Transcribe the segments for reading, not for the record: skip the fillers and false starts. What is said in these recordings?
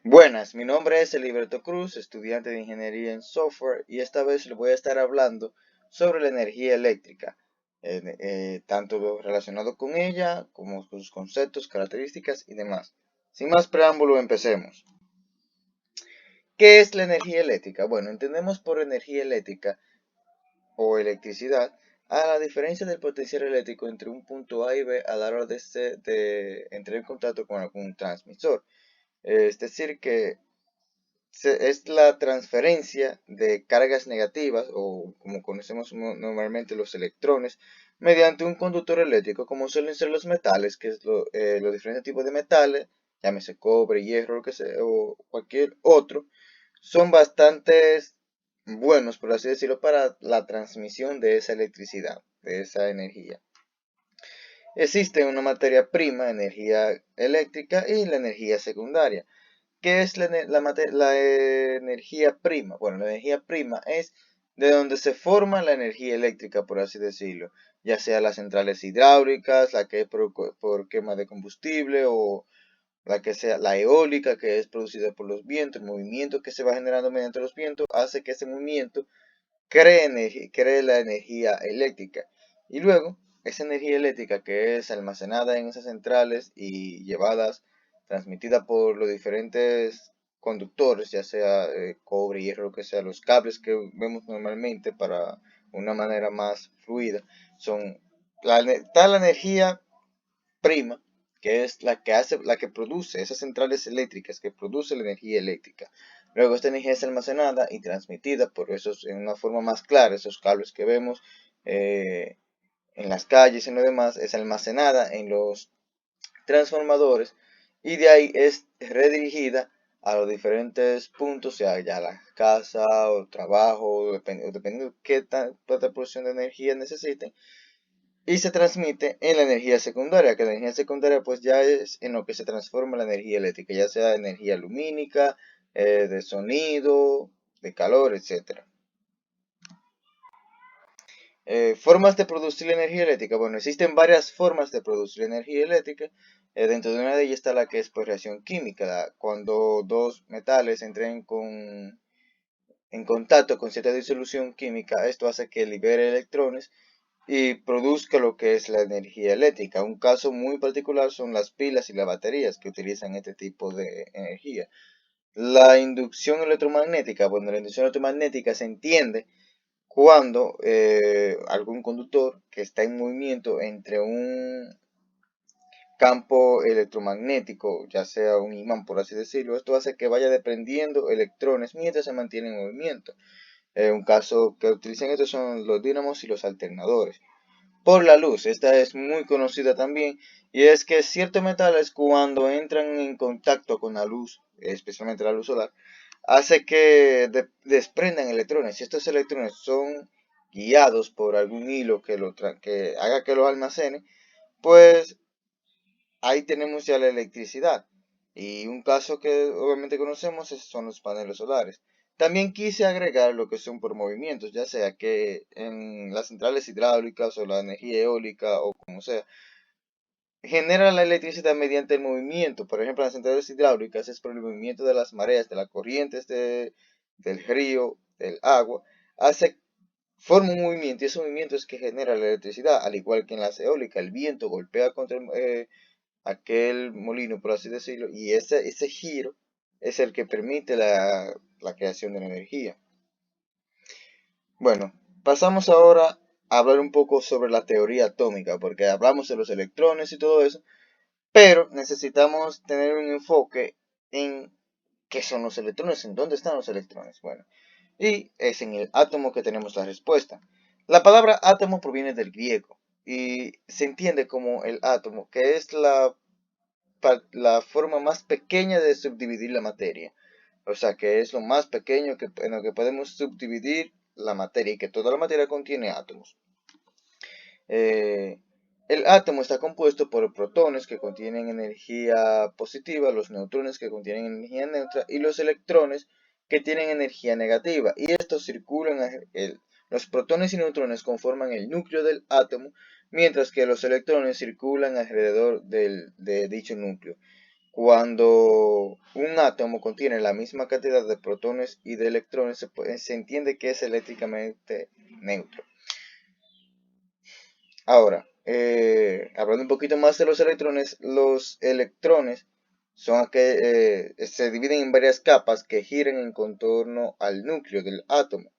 Buenas, mi nombre es Eliberto Cruz, estudiante de Ingeniería en Software, y esta vez les voy a estar hablando sobre la energía eléctrica, tanto relacionado con ella como con sus conceptos, características y demás. Sin más preámbulo, empecemos. ¿Qué es la energía eléctrica? Bueno, entendemos por energía eléctrica o electricidad a la diferencia del potencial eléctrico entre un punto A y B a la hora de entrar en contacto con algún transmisor. Es decir, que es la transferencia de cargas negativas, o como conocemos normalmente los electrones, mediante un conductor eléctrico, como suelen ser los metales, que es los diferentes tipos de metales, llámese cobre, hierro, lo que sea, o cualquier otro, son bastante buenos, por así decirlo, para la transmisión de esa electricidad, de esa energía. Existe una materia prima, energía eléctrica, y la energía secundaria. ¿Qué es la energía prima? Bueno, la energía prima es de donde se forma la energía eléctrica, por así decirlo, ya sea las centrales hidráulicas, la que es por quema de combustible, o la que sea la eólica, que es producida por los vientos. El movimiento que se va generando mediante los vientos hace que ese movimiento cree la energía eléctrica. Y luego, esa energía eléctrica que es almacenada en esas centrales y transmitida por los diferentes conductores, ya sea cobre, hierro, lo que sea, los cables que vemos normalmente para una manera más fluida, son está la energía prima, que es la que produce esas centrales eléctricas, que produce la energía eléctrica. Luego esta energía es almacenada y transmitida por esos, en una forma más clara, esos cables que vemos eh, en las calles y en lo demás, es almacenada en los transformadores, y de ahí es redirigida a los diferentes puntos, sea ya la casa o trabajo, dependiendo de qué tanta porción de energía necesiten, y se transmite en la energía secundaria, que la energía secundaria pues ya es en lo que se transforma la energía eléctrica, ya sea energía lumínica, de sonido, de calor, etcétera. Formas de producir la energía eléctrica. Bueno, existen varias formas de producir energía eléctrica. Dentro de una de ellas está la que es por reacción química, cuando dos metales entren en contacto con cierta disolución química. Esto hace que libere electrones y produzca lo que es la energía eléctrica. Un caso muy particular son las pilas y las baterías que utilizan este tipo de energía. La inducción electromagnética. Bueno, la inducción electromagnética se entiende cuando algún conductor que está en movimiento entre un campo electromagnético, ya sea un imán por así decirlo, esto hace que vaya desprendiendo electrones mientras se mantiene en movimiento. Un caso que utilizan estos son los dínamos y los alternadores. Por la luz, esta es muy conocida también, y es que ciertos metales cuando entran en contacto con la luz, especialmente la luz solar, hace que desprendan electrones. Si estos electrones son guiados por algún hilo que haga que los almacene, pues ahí tenemos ya la electricidad. Y un caso que obviamente conocemos son los paneles solares. También quise agregar lo que son por movimientos, ya sea que en las centrales hidráulicas o la energía eólica o como sea, genera la electricidad mediante el movimiento. Por ejemplo, las centrales hidráulicas es por el movimiento de las mareas, de las corrientes del río, del agua, hace, forma un movimiento, y ese movimiento es que genera la electricidad, al igual que en las eólicas, el viento golpea contra aquel molino, por así decirlo, y ese giro es el que permite la creación de la energía. Bueno, pasamos ahora a hablar un poco sobre la teoría atómica, porque hablamos de los electrones y todo eso, pero necesitamos tener un enfoque en qué son los electrones, en dónde están los electrones. Bueno, y es en el átomo que tenemos la respuesta. La palabra átomo proviene del griego y se entiende como el átomo, que es la forma más pequeña de subdividir la materia. O sea, que es lo más pequeño en lo que podemos subdividir la materia, y que toda la materia contiene átomos. Eh, el átomo está compuesto por protones que contienen energía positiva, los neutrones que contienen energía neutra y los electrones que tienen energía negativa. Y estos los protones y neutrones conforman el núcleo del átomo, mientras que los electrones circulan alrededor de dicho núcleo. Cuando un átomo contiene la misma cantidad de protones y de electrones, se entiende que es eléctricamente neutro. Ahora, hablando un poquito más de los electrones se dividen en varias capas que giran en contorno al núcleo del átomo.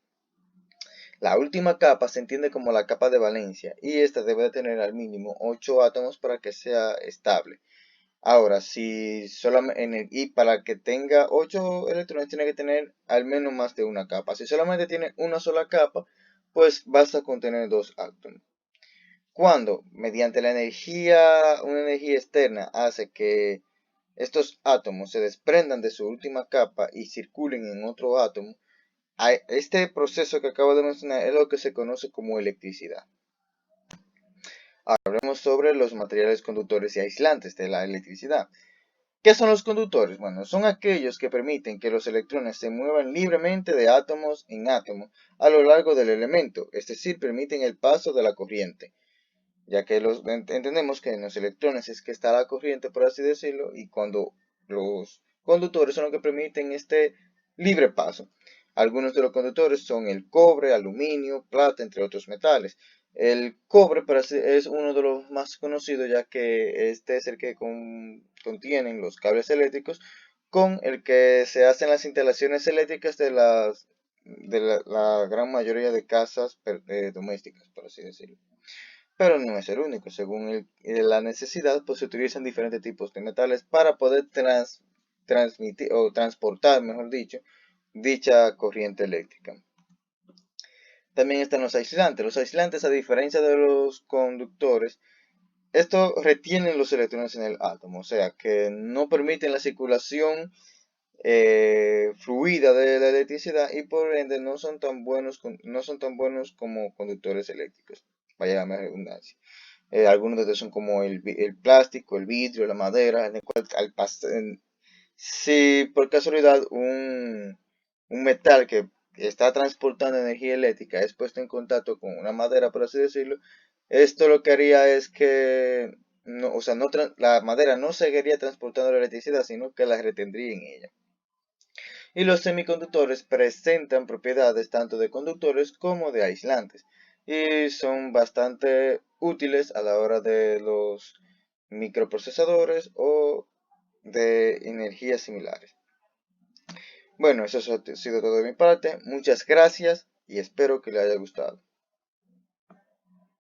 La última capa se entiende como la capa de valencia y esta debe de tener al mínimo 8 átomos para que sea estable. Ahora, y para que tenga 8 electrones tiene que tener al menos más de una capa. Si solamente tiene una sola capa, pues basta con tener 2 átomos. Cuando, mediante una energía externa hace que estos átomos se desprendan de su última capa y circulen en otro átomo, este proceso que acabo de mencionar es lo que se conoce como electricidad. Ahora hablemos sobre los materiales conductores y aislantes de la electricidad. ¿Qué son los conductores? Bueno, son aquellos que permiten que los electrones se muevan libremente de átomos en átomos a lo largo del elemento, es decir, permiten el paso de la corriente, ya que entendemos que en los electrones es que está la corriente, por así decirlo, y cuando los conductores son los que permiten este libre paso. Algunos de los conductores son el cobre, aluminio, plata, entre otros metales. El cobre es uno de los más conocidos, ya que este es el que contienen los cables eléctricos con el que se hacen las instalaciones eléctricas de la gran mayoría de casas domésticas, por así decirlo. Pero no es el único. Según la necesidad, pues se utilizan diferentes tipos de metales para poder transmitir o transportar, mejor dicho, dicha corriente eléctrica. También están los aislantes. Los aislantes, a diferencia de los conductores, estos retienen los electrones en el átomo, o sea que no permiten la circulación fluida de la electricidad y por ende no son tan buenos como conductores eléctricos. Vaya la redundancia. Algunos de ellos son como el plástico, el vidrio, la madera, en el cual si por casualidad un metal que está transportando energía eléctrica es puesto en contacto con una madera, por así decirlo, esto lo que haría es que no, o sea, la madera no seguiría transportando la electricidad, sino que la retendría en ella. Y los semiconductores presentan propiedades tanto de conductores como de aislantes y son bastante útiles a la hora de los microprocesadores o de energías similares. Bueno, eso ha sido todo de mi parte. Muchas gracias y espero que les haya gustado.